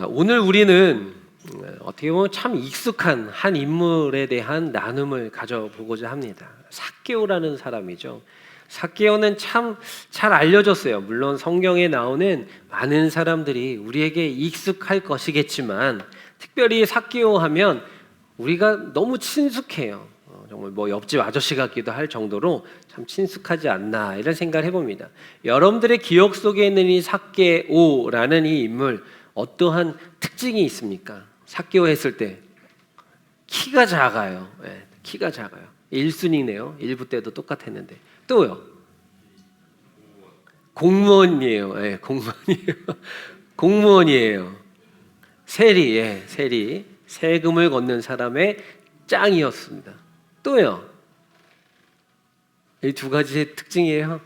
오늘 우리는 어떻게 보면 참 익숙한 한 인물에 대한 나눔을 가져보고자 합니다. 삭개오라는 사람이죠. 삭개오는 참 잘 알려졌어요. 물론 성경에 나오는 많은 사람들이 우리에게 익숙할 것이겠지만 특별히 삭개오 하면 우리가 너무 친숙해요. 정말 뭐 옆집 아저씨 같기도 할 정도로 참 친숙하지 않나 이런 생각을 해봅니다. 여러분들의 기억 속에 있는 이 삭개오라는 이 인물 어떠한 특징이 있습니까? 삭개오 했을 때 키가 작아요. 네, 키가 작아요. 1순위네요. 1부 때도 똑같았는데 또요. 공무원이에요. 네, 공무원이에요. 공무원이에요. 세리, 예, 세리. 세금을 걷는 사람의 짱이었습니다. 또요. 이 두 가지의 특징이에요.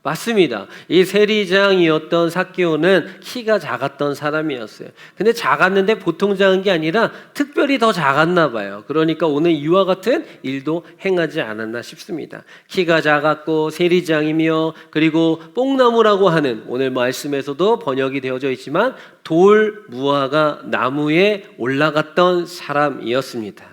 맞습니다. 이 세리장이었던 삭개오는 키가 작았던 사람이었어요. 근데 작았는데 보통 작은 게 아니라 특별히 더 작았나 봐요. 그러니까 오늘 이와 같은 일도 행하지 않았나 싶습니다. 키가 작았고 세리장이며 그리고 뽕나무라고 하는 오늘 말씀에서도 번역이 되어져 있지만 돌 무화과 나무에 올라갔던 사람이었습니다.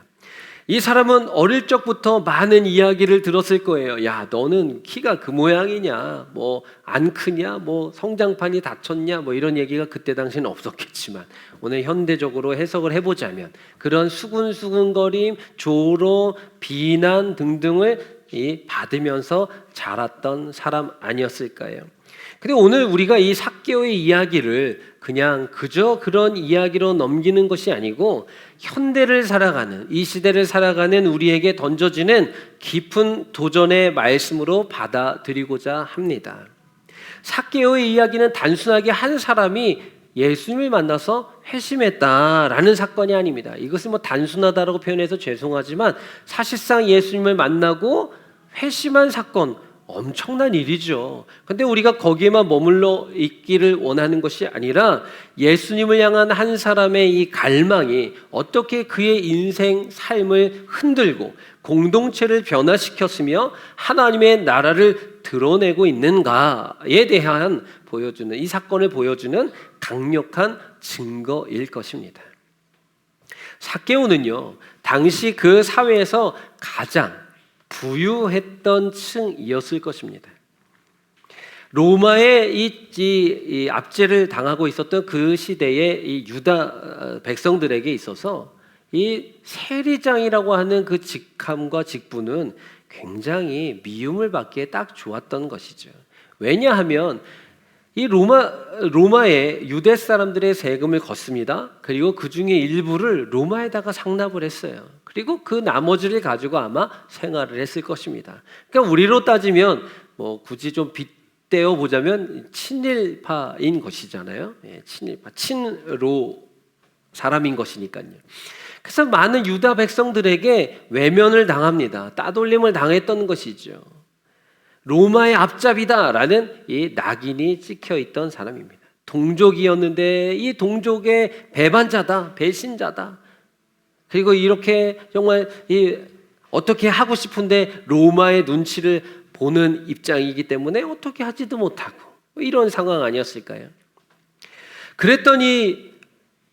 이 사람은 어릴 적부터 많은 이야기를 들었을 거예요. 야, 너는 키가 그 모양이냐? 뭐 안 크냐? 뭐 성장판이 닫혔냐? 뭐 이런 얘기가 그때 당시는 없었겠지만 오늘 현대적으로 해석을 해보자면 그런 수근수근거림, 조롱, 비난 등등을 받으면서 자랐던 사람 아니었을까요? 근데 오늘 우리가 이 삭개오의 이야기를 그냥 그저 그런 이야기로 넘기는 것이 아니고 현대를 살아가는 이 시대를 살아가는 우리에게 던져지는 깊은 도전의 말씀으로 받아들이고자 합니다. 삭개오의 이야기는 단순하게 한 사람이 예수님을 만나서 회심했다라는 사건이 아닙니다. 이것을 뭐 단순하다라고 표현해서 죄송하지만 사실상 예수님을 만나고 회심한 사건 엄청난 일이죠. 근데 우리가 거기에만 머물러 있기를 원하는 것이 아니라 예수님을 향한 한 사람의 이 갈망이 어떻게 그의 인생 삶을 흔들고 공동체를 변화시켰으며 하나님의 나라를 드러내고 있는가에 대한 보여주는 이 사건을 보여주는 강력한 증거일 것입니다. 삭개오는요, 당시 그 사회에서 가장 부유했던 층이었을 것입니다. 로마의 이 압제를 당하고 있었던 그 시대의 이 유다 백성들에게 있어서 이 세리장이라고 하는 그 직함과 직분은 굉장히 미움을 받기에 딱 좋았던 것이죠. 왜냐하면 이 로마의 유대 사람들의 세금을 걷습니다. 그리고 그 중에 일부를 로마에다가 상납을 했어요. 그리고 그 나머지를 가지고 아마 생활을 했을 것입니다. 그러니까 우리로 따지면 뭐 굳이 좀 빗대어 보자면 친일파인 것이잖아요. 예, 친일파, 친로 사람인 것이니까요. 그래서 많은 유다 백성들에게 외면을 당합니다. 따돌림을 당했던 것이죠. 로마의 앞잡이다라는 이 낙인이 찍혀 있던 사람입니다. 동족이었는데 이 동족의 배반자다, 배신자다. 그리고 이렇게 정말 어떻게 하고 싶은데 로마의 눈치를 보는 입장이기 때문에 어떻게 하지도 못하고 이런 상황 아니었을까요? 그랬더니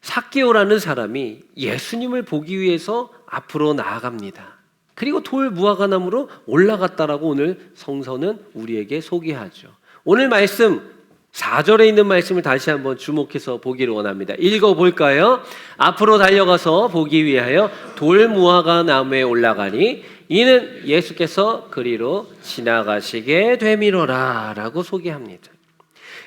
삭개오라는 사람이 예수님을 보기 위해서 앞으로 나아갑니다. 그리고 돌 무화과나무로 올라갔다라고 오늘 성서는 우리에게 소개하죠. 오늘 말씀 4절에 있는 말씀을 다시 한번 주목해서 보기를 원합니다. 읽어볼까요? 앞으로 달려가서 보기 위하여 돌 무화과 나무에 올라가니 이는 예수께서 그리로 지나가시게 되미로라 라고 소개합니다.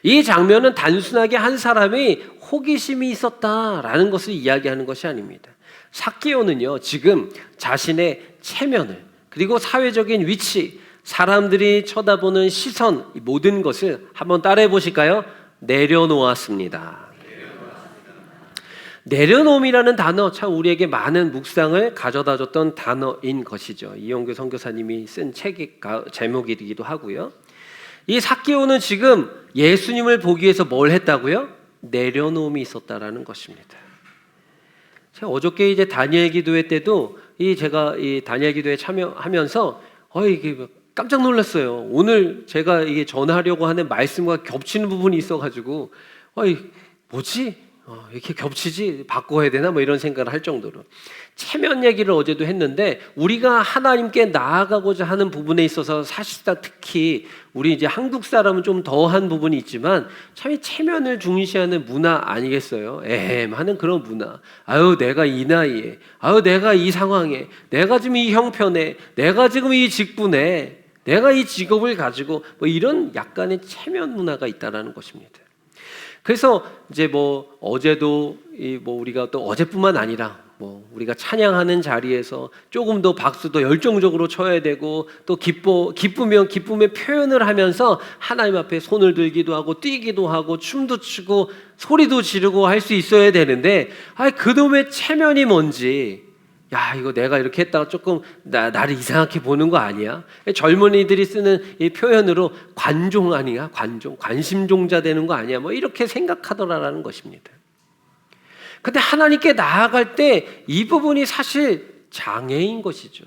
이 장면은 단순하게 한 사람이 호기심이 있었다라는 것을 이야기하는 것이 아닙니다. 삭개오는요, 지금 자신의 체면을 그리고 사회적인 위치, 사람들이 쳐다보는 시선, 모든 것을 한번 따라해 보실까요? 내려놓았습니다. 내려놓음이라는 단어, 참 우리에게 많은 묵상을 가져다줬던 단어인 것이죠. 이용규 선교사님이 쓴 책의 제목이기도 하고요. 이 삭개오는 지금 예수님을 보기 위해서 뭘 했다고요? 내려놓음이 있었다라는 것입니다. 제가 어저께 이제 다니엘 기도회 때도 제가 이 다니엘 기도회 참여하면서 이게 깜짝 놀랐어요. 오늘 제가 이게 전하려고 하는 말씀과 겹치는 부분이 있어가지고 뭐지? 이렇게 겹치지 바꿔야 되나 뭐 이런 생각을 할 정도로 체면 얘기를 어제도 했는데 우리가 하나님께 나아가고자 하는 부분에 있어서 사실상 특히 우리 이제 한국 사람은 좀 더한 부분이 있지만 참 이 체면을 중시하는 문화 아니겠어요? 하는 그런 문화. 아유 내가 이 나이에, 아유 내가 이 상황에, 내가 지금 이 형편에, 내가 지금 이 직분에, 내가 이 직업을 가지고 뭐 이런 약간의 체면 문화가 있다라는 것입니다. 그래서 이제 뭐 어제도 뭐 우리가 또 어제뿐만 아니라 뭐 우리가 찬양하는 자리에서 조금 더 박수도 열정적으로 쳐야 되고 또 기쁘면 기쁨의 표현을 하면서 하나님 앞에 손을 들기도 하고 뛰기도 하고 춤도 추고 소리도 지르고 할 수 있어야 되는데 그놈의 체면이 뭔지 야 이거 내가 이렇게 했다가 조금 나를 이상하게 보는 거 아니야? 젊은이들이 쓰는 이 표현으로 관종 아니야? 관심종자 되는 거 아니야? 뭐 이렇게 생각하더라라는 것입니다. 근데 하나님께 나아갈 때 이 부분이 사실 장애인 것이죠.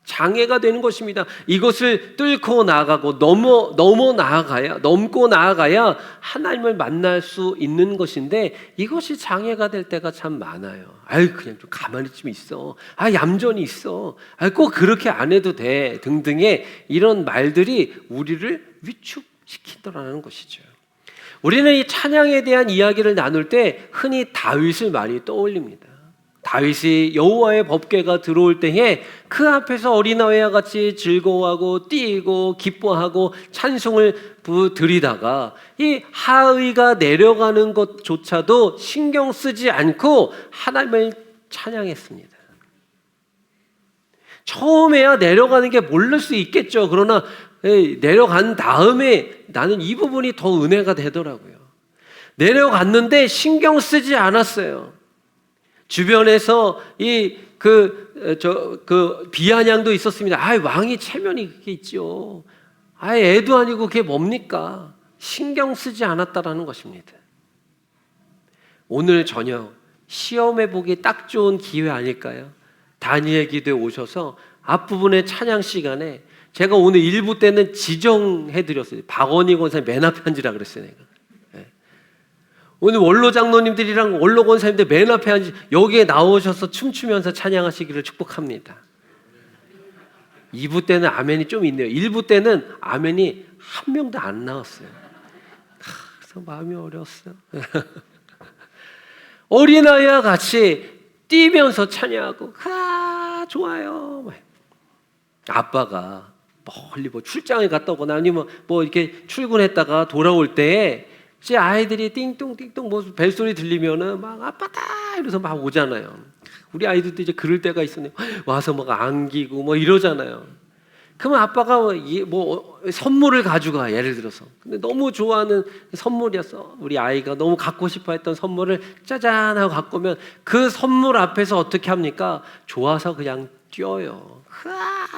장애가 되는 것입니다. 이것을 뚫고 나아가고 넘고 나아가야 하나님을 만날 수 있는 것인데 이것이 장애가 될 때가 참 많아요. 그냥 좀 가만히 좀 있어. 얌전히 있어. 꼭 그렇게 안 해도 돼. 등등의 이런 말들이 우리를 위축시키더라는 것이죠. 우리는 이 찬양에 대한 이야기를 나눌 때 흔히 다윗을 많이 떠올립니다. 다윗이 여호와의 법궤가 들어올 때에 그 앞에서 어린아이와 같이 즐거워하고 뛰고 기뻐하고 찬송을 드리다가 이 하의가 내려가는 것조차도 신경 쓰지 않고 하나님을 찬양했습니다. 처음에야 내려가는 게 모를 수 있겠죠. 그러나 내려간 다음에 나는 이 부분이 더 은혜가 되더라고요. 내려갔는데 신경 쓰지 않았어요. 주변에서 비아냥도 있었습니다. 왕이 체면이 그게 있죠. 애도 아니고 그게 뭡니까? 신경 쓰지 않았다라는 것입니다. 오늘 저녁 시험해 보기 딱 좋은 기회 아닐까요? 다니엘 기도에 오셔서 앞부분의 찬양 시간에 제가 오늘 1부 때는 지정해드렸어요. 박원희 권사님 맨 앞에 앉으라 그랬어요. 내가. 오늘 원로 장로님들이랑 원로 권사님들 맨 앞에 앉으 여기에 나오셔서 춤추면서 찬양하시기를 축복합니다. 2부 때는 아멘이 좀 있네요. 1부 때는 아멘이 한 명도 안 나왔어요. 그래서 마음이 어려웠어요. 어린아이와 같이 뛰면서 찬양하고 좋아요. 아빠가 멀리 뭐 출장에 갔다 오거나 아니면 뭐 이렇게 출근했다가 돌아올 때 제 아이들이 띵똥띵똥 뭐 벨소리 들리면은 막 아빠다 이러면서 막 오잖아요. 우리 아이들도 이제 그럴 때가 있었네요. 와서 막 안기고 뭐 이러잖아요. 그러면 아빠가 뭐 선물을 가져가, 예를 들어서. 근데 너무 좋아하는 선물이었어. 우리 아이가 너무 갖고 싶어 했던 선물을 짜잔 하고 갖고 오면 그 선물 앞에서 어떻게 합니까? 좋아서 그냥 뛰어요.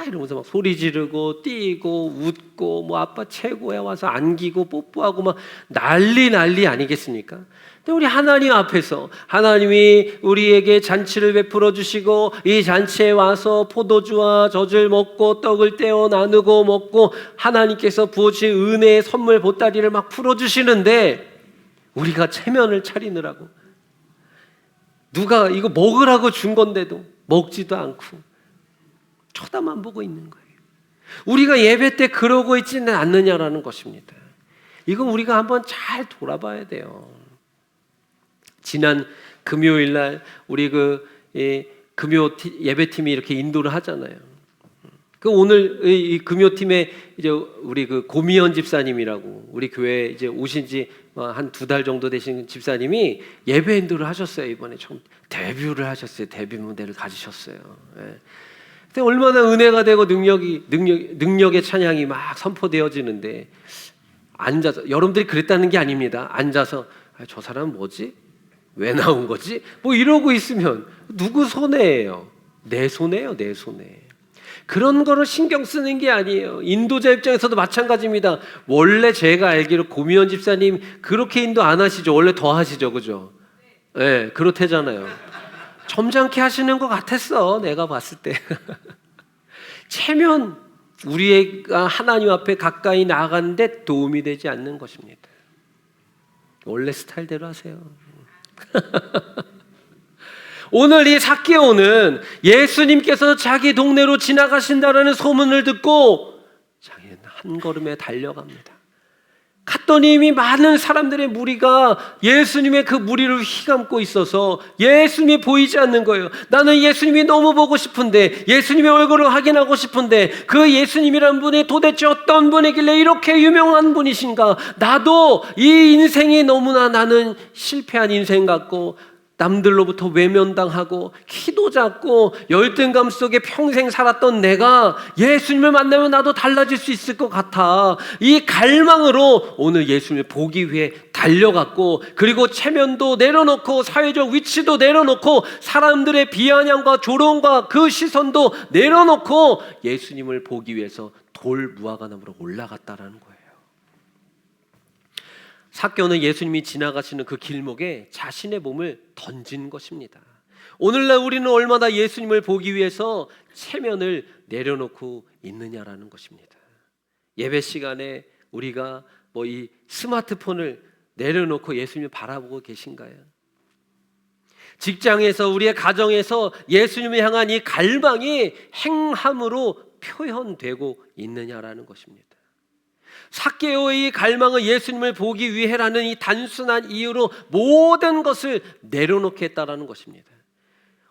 이러면서 막 소리 지르고 뛰고 웃고 뭐 아빠 최고야 와서 안기고 뽀뽀하고 막 난리 아니겠습니까? 근데 우리 하나님 앞에서 하나님이 우리에게 잔치를 베풀어 주시고 이 잔치에 와서 포도주와 젖을 먹고 떡을 떼어 나누고 먹고 하나님께서 부어주신 은혜의 선물 보따리를 막 풀어주시는데 우리가 체면을 차리느라고 누가 이거 먹으라고 준 건데도 먹지도 않고 쳐다만 보고 있는 거예요. 우리가 예배 때 그러고 있지는 않느냐라는 것입니다. 이건 우리가 한번 잘 돌아봐야 돼요. 지난 금요일 날 우리 금요 예배팀이 이렇게 인도를 하잖아요. 오늘 이 금요팀에 이제 우리 고미연 집사님이라고 우리 교회에 이제 오신 지 한 2달 정도 되신 집사님이 예배 인도를 하셨어요. 이번에 좀 데뷔를 하셨어요. 데뷔 무대를 가지셨어요. 근데 얼마나 은혜가 되고 능력의 찬양이 막 선포되어지는데 앉아서 여러분들이 그랬다는 게 아닙니다. 앉아서 저 사람은 뭐지? 왜 나온 거지? 뭐 이러고 있으면 누구 손해예요? 내 손해예요, 내 손해. 그런 거를 신경 쓰는 게 아니에요. 인도자 입장에서도 마찬가지입니다. 원래 제가 알기로 고미연 집사님 그렇게 인도 안 하시죠? 원래 더 하시죠, 그죠? 네, 그렇대잖아요. 점잖게 하시는 것 같았어, 내가 봤을 때. 체면, 우리가 하나님 앞에 가까이 나아가는데 도움이 되지 않는 것입니다. 원래 스타일대로 하세요. 오늘 이 삭개오는 예수님께서 자기 동네로 지나가신다라는 소문을 듣고 자기는 한 걸음에 달려갑니다. 갔더니 이미 많은 사람들의 무리가 예수님의 그 무리를 휘감고 있어서 예수님이 보이지 않는 거예요. 나는 예수님이 너무 보고 싶은데, 예수님의 얼굴을 확인하고 싶은데, 그 예수님이란 분이 도대체 어떤 분이길래 이렇게 유명한 분이신가? 나도 이 인생이 너무나 나는 실패한 인생 같고 남들로부터 외면당하고 키도 작고 열등감 속에 평생 살았던 내가 예수님을 만나면 나도 달라질 수 있을 것 같아. 이 갈망으로 오늘 예수님을 보기 위해 달려갔고, 그리고 체면도 내려놓고 사회적 위치도 내려놓고 사람들의 비아냥과 조롱과 그 시선도 내려놓고 예수님을 보기 위해서 돌 무화과나무로 올라갔다라는 거예요. 삭개오는 예수님이 지나가시는 그 길목에 자신의 몸을 던진 것입니다. 오늘날 우리는 얼마나 예수님을 보기 위해서 체면을 내려놓고 있느냐라는 것입니다. 예배 시간에 우리가 이 스마트폰을 내려놓고 예수님을 바라보고 계신가요? 직장에서, 우리의 가정에서 예수님을 향한 이 갈망이 행함으로 표현되고 있느냐라는 것입니다. 삭개오의 이 갈망은 예수님을 보기 위해라는 이 단순한 이유로 모든 것을 내려놓게 했다라는 것입니다.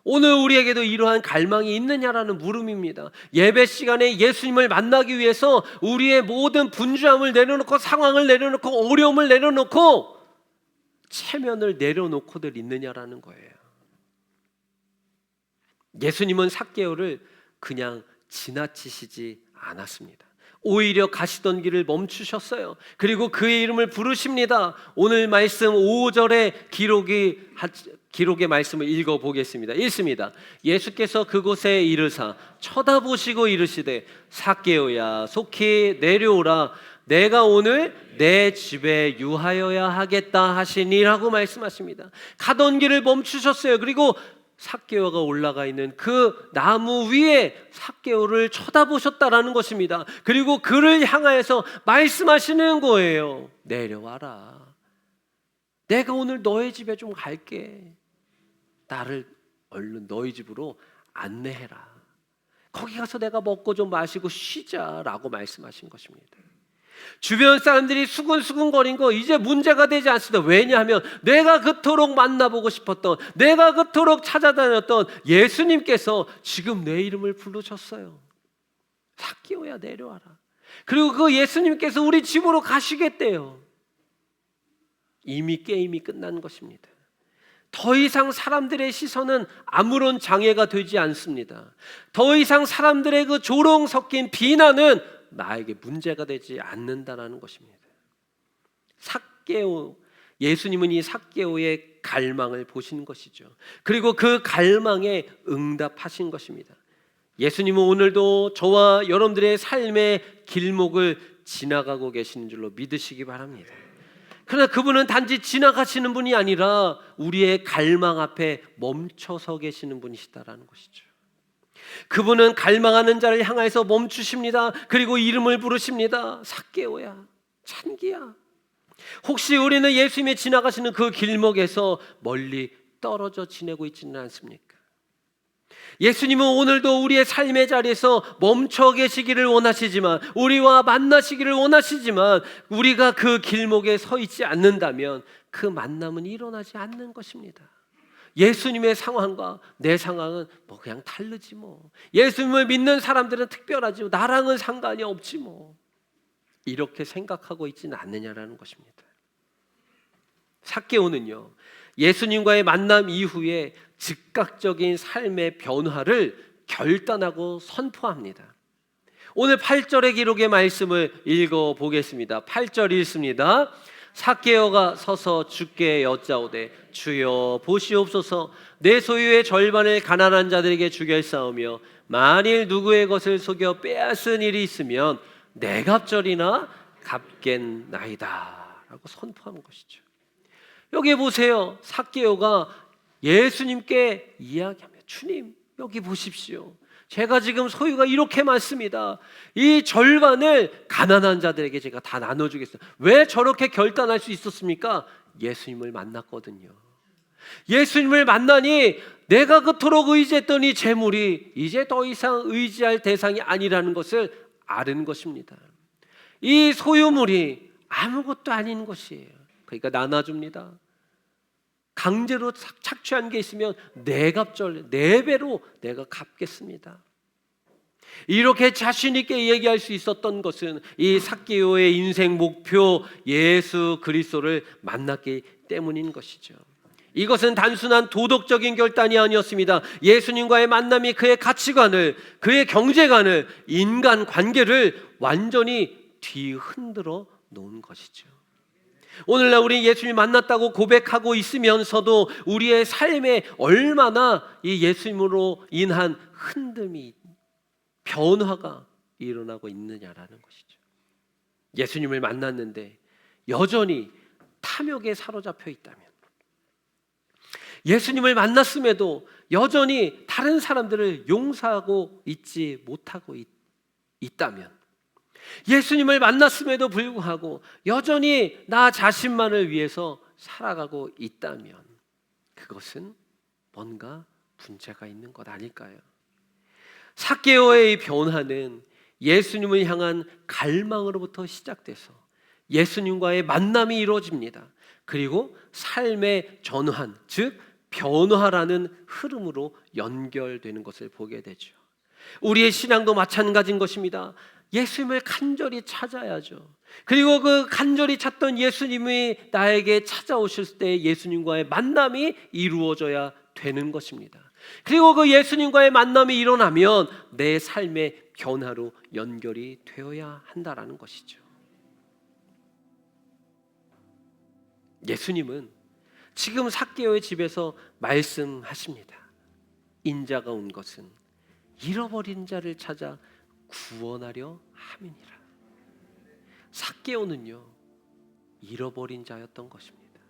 오늘 우리에게도 이러한 갈망이 있느냐라는 물음입니다. 예배 시간에 예수님을 만나기 위해서 우리의 모든 분주함을 내려놓고, 상황을 내려놓고, 어려움을 내려놓고, 체면을 내려놓고들 있느냐라는 거예요. 예수님은 삭개오를 그냥 지나치시지 않았습니다. 오히려 가시던 길을 멈추셨어요. 그리고 그의 이름을 부르십니다. 오늘 말씀 5절의 기록의 말씀을 읽어보겠습니다. 읽습니다. 예수께서 그곳에 이르사 쳐다보시고 이르시되 삭개오야 속히 내려오라, 내가 오늘 내 집에 유하여야 하겠다 하시니라고 말씀하십니다. 가던 길을 멈추셨어요. 그리고 삭개오가 올라가 있는 그 나무 위에 삭개오를 쳐다보셨다라는 것입니다. 그리고 그를 향하여서 말씀하시는 거예요. 내려와라. 내가 오늘 너의 집에 좀 갈게. 나를 얼른 너희 집으로 안내해라. 거기 가서 내가 먹고 좀 마시고 쉬자라고 말씀하신 것입니다. 주변 사람들이 수근수근거린 거 이제 문제가 되지 않습니다. 왜냐하면 내가 그토록 만나보고 싶었던, 내가 그토록 찾아다녔던 예수님께서 지금 내 이름을 부르셨어요. 삭개오야 내려와라. 그리고 그 예수님께서 우리 집으로 가시겠대요. 이미 게임이 끝난 것입니다. 더 이상 사람들의 시선은 아무런 장애가 되지 않습니다. 더 이상 사람들의 그 조롱 섞인 비난은 나에게 문제가 되지 않는다라는 것입니다. 삭개오, 예수님은 이 삭개오의 갈망을 보신 것이죠. 그리고 그 갈망에 응답하신 것입니다. 예수님은 오늘도 저와 여러분들의 삶의 길목을 지나가고 계시는 줄로 믿으시기 바랍니다. 그러나 그분은 단지 지나가시는 분이 아니라 우리의 갈망 앞에 멈춰서 계시는 분이시다라는 것이죠. 그분은 갈망하는 자를 향해서 멈추십니다. 그리고 이름을 부르십니다. 삭개오야, 찬기야. 혹시 우리는 예수님이 지나가시는 그 길목에서 멀리 떨어져 지내고 있지는 않습니까? 예수님은 오늘도 우리의 삶의 자리에서 멈춰 계시기를 원하시지만, 우리와 만나시기를 원하시지만, 우리가 그 길목에 서 있지 않는다면 그 만남은 일어나지 않는 것입니다. 예수님의 상황과 내 상황은 그냥 다르지 뭐. 예수님을 믿는 사람들은 특별하지 뭐. 나랑은 상관이 없지 뭐. 이렇게 생각하고 있지는 않느냐라는 것입니다. 삭개오는요, 예수님과의 만남 이후에 즉각적인 삶의 변화를 결단하고 선포합니다. 오늘 8절의 기록의 말씀을 읽어보겠습니다. 8절 읽습니다. 삭개오가 서서 주께 여짜오되 주여 보시옵소서, 내 소유의 절반을 가난한 자들에게 주겠사오며 만일 누구의 것을 속여 빼앗은 일이 있으면 내 갑절이나 갚겠나이다 라고 선포한 것이죠. 여기 보세요. 삭개오가 예수님께 이야기합니다. 주님, 여기 보십시오. 제가 지금 소유가 이렇게 많습니다. 이 절반을 가난한 자들에게 제가 다 나눠주겠어요. 왜 저렇게 결단할 수 있었습니까? 예수님을 만났거든요. 예수님을 만나니 내가 그토록 의지했던 이 재물이 이제 더 이상 의지할 대상이 아니라는 것을 아는 것입니다. 이 소유물이 아무것도 아닌 것이에요. 그러니까 나눠줍니다. 강제로 착취한 게 있으면 네 값절, 네 배로 내가 갚겠습니다. 이렇게 자신 있게 얘기할 수 있었던 것은 이 삭개오의 인생 목표 예수 그리스도를 만났기 때문인 것이죠. 이것은 단순한 도덕적인 결단이 아니었습니다. 예수님과의 만남이 그의 가치관을, 그의 경제관을, 인간 관계를 완전히 뒤흔들어 놓은 것이죠. 오늘날 우리 예수님 만났다고 고백하고 있으면서도 우리의 삶에 얼마나 이 예수님으로 인한 흔듦이, 변화가 일어나고 있느냐라는 것이죠. 예수님을 만났는데 여전히 탐욕에 사로잡혀 있다면, 예수님을 만났음에도 여전히 다른 사람들을 용서하고 있지 못하고 있다면, 예수님을 만났음에도 불구하고 여전히 나 자신만을 위해서 살아가고 있다면 그것은 뭔가 문제가 있는 것 아닐까요? 삭개오의 이 변화는 예수님을 향한 갈망으로부터 시작돼서 예수님과의 만남이 이루어집니다. 그리고 삶의 전환, 즉 변화라는 흐름으로 연결되는 것을 보게 되죠. 우리의 신앙도 마찬가지인 것입니다. 예수님을 간절히 찾아야죠. 그리고 그 간절히 찾던 예수님이 나에게 찾아오실 때 예수님과의 만남이 이루어져야 되는 것입니다. 그리고 그 예수님과의 만남이 일어나면 내 삶의 변화로 연결이 되어야 한다라는 것이죠. 예수님은 지금 삭개오의 집에서 말씀하십니다. 인자가 온 것은 잃어버린 자를 찾아 구원하려 함이니라. 삭개오는요, 잃어버린 자였던 것입니다.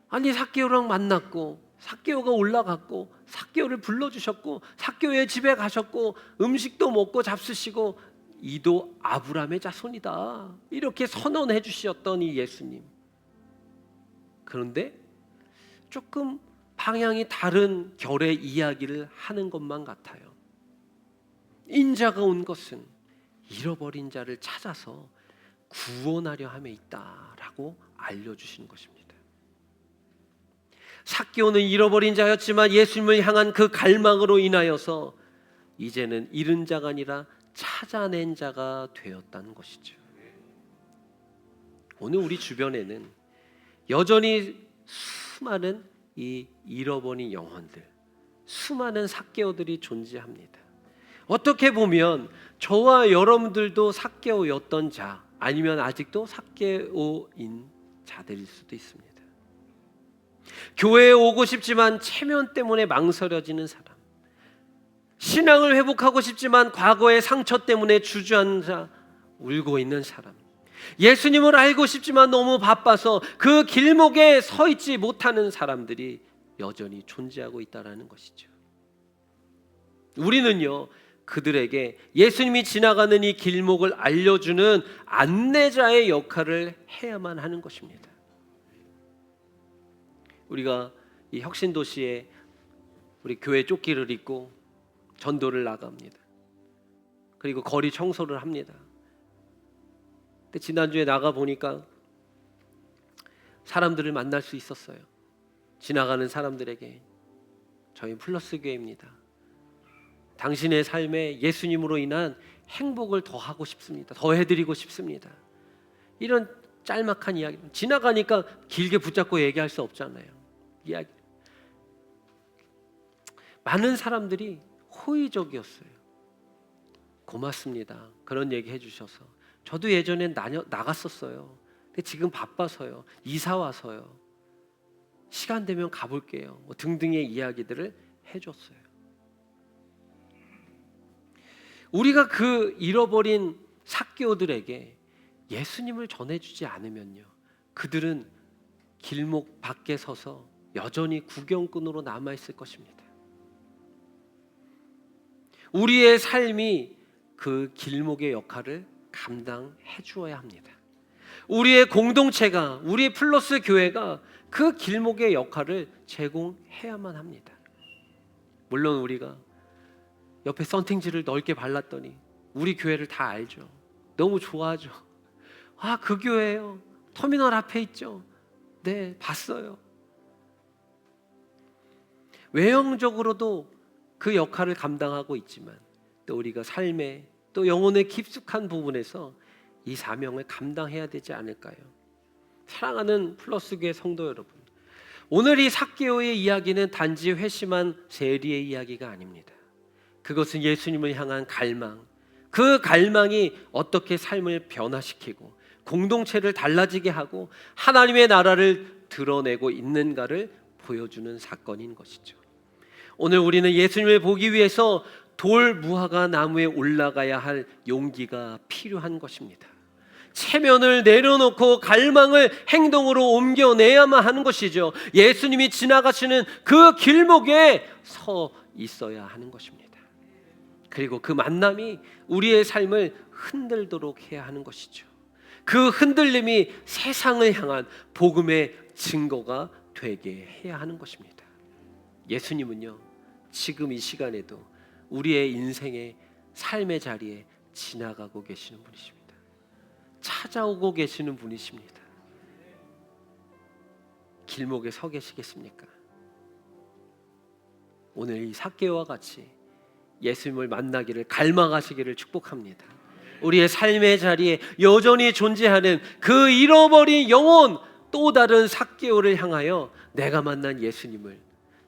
아니, 삭개오랑 만났고 삭개오가 올라갔고 삭개오를 불러주셨고 삭개오의 집에 가셨고 음식도 먹고 잡수시고 이도 아브라함의 자손이다 이렇게 선언해 주셨던 이 예수님, 그런데 조금 방향이 다른 결의 이야기를 하는 것만 같아요. 인자가 온 것은 잃어버린 자를 찾아서 구원하려 함에 있다라고 알려주시는 것입니다. 삭개오는 잃어버린 자였지만 예수님을 향한 그 갈망으로 인하여서 이제는 잃은 자가 아니라 찾아낸 자가 되었다는 것이죠. 오늘 우리 주변에는 여전히 수많은 이 잃어버린 영혼들, 수많은 삭개오들이 존재합니다. 어떻게 보면 저와 여러분들도 삭개오였던 자, 아니면 아직도 삭개오인 자들일 수도 있습니다. 교회에 오고 싶지만 체면 때문에 망설여지는 사람, 신앙을 회복하고 싶지만 과거의 상처 때문에 주저앉아 울고 있는 사람, 예수님을 알고 싶지만 너무 바빠서 그 길목에 서 있지 못하는 사람들이 여전히 존재하고 있다는 것이죠. 우리는요, 그들에게 예수님이 지나가는 이 길목을 알려주는 안내자의 역할을 해야만 하는 것입니다. 우리가 이 혁신도시에 우리 교회 조끼를 입고 전도를 나갑니다. 그리고 거리 청소를 합니다. 근데 지난주에 나가 보니까 사람들을 만날 수 있었어요. 지나가는 사람들에게 저희 플러스 교회입니다. 당신의 삶에 예수님으로 인한 행복을 더 하고 싶습니다. 더 해드리고 싶습니다. 이런 짤막한 이야기. 지나가니까 길게 붙잡고 얘기할 수 없잖아요. 이야기. 많은 사람들이 호의적이었어요. 고맙습니다. 그런 얘기 해주셔서. 저도 예전엔 나갔었어요. 근데 지금 바빠서요. 이사 와서요. 시간 되면 가볼게요. 뭐 등등의 이야기들을 해줬어요. 우리가 그 잃어버린 삭개오들에게 예수님을 전해주지 않으면요, 그들은 길목 밖에 서서 여전히 구경꾼으로 남아있을 것입니다. 우리의 삶이 그 길목의 역할을 감당해 주어야 합니다. 우리의 공동체가, 우리의 플러스 교회가 그 길목의 역할을 제공해야만 합니다. 물론 우리가 옆에 썬팅지를 넓게 발랐더니 우리 교회를 다 알죠. 너무 좋아하죠. 아, 그 교회예요. 터미널 앞에 있죠. 네, 봤어요. 외형적으로도 그 역할을 감당하고 있지만 또 우리가 삶의 또 영혼의 깊숙한 부분에서 이 사명을 감당해야 되지 않을까요? 사랑하는 플러스교회 성도 여러분, 오늘 이 삭개오의 이야기는 단지 회심한 세리의 이야기가 아닙니다. 그것은 예수님을 향한 갈망, 그 갈망이 어떻게 삶을 변화시키고 공동체를 달라지게 하고 하나님의 나라를 드러내고 있는가를 보여주는 사건인 것이죠. 오늘 우리는 예수님을 보기 위해서 돌 무화과 나무에 올라가야 할 용기가 필요한 것입니다. 체면을 내려놓고 갈망을 행동으로 옮겨내야만 하는 것이죠. 예수님이 지나가시는 그 길목에 서 있어야 하는 것입니다. 그리고 그 만남이 우리의 삶을 흔들도록 해야 하는 것이죠. 그 흔들림이 세상을 향한 복음의 증거가 되게 해야 하는 것입니다. 예수님은요, 지금 이 시간에도 우리의 인생의 삶의 자리에 지나가고 계시는 분이십니다. 찾아오고 계시는 분이십니다. 길목에 서 계시겠습니까? 오늘 이 삭개오와 같이 예수님을 만나기를 갈망하시기를 축복합니다. 우리의 삶의 자리에 여전히 존재하는 그 잃어버린 영혼, 또 다른 삭개오를 향하여 내가 만난 예수님을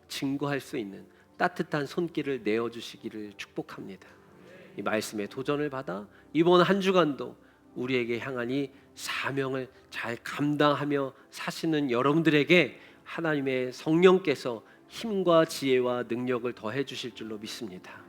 증거할 수 있는 따뜻한 손길을 내어주시기를 축복합니다. 이 말씀에 도전을 받아 이번 한 주간도 우리에게 향한 이 사명을 잘 감당하며 사시는 여러분들에게 하나님의 성령께서 힘과 지혜와 능력을 더해 주실 줄로 믿습니다.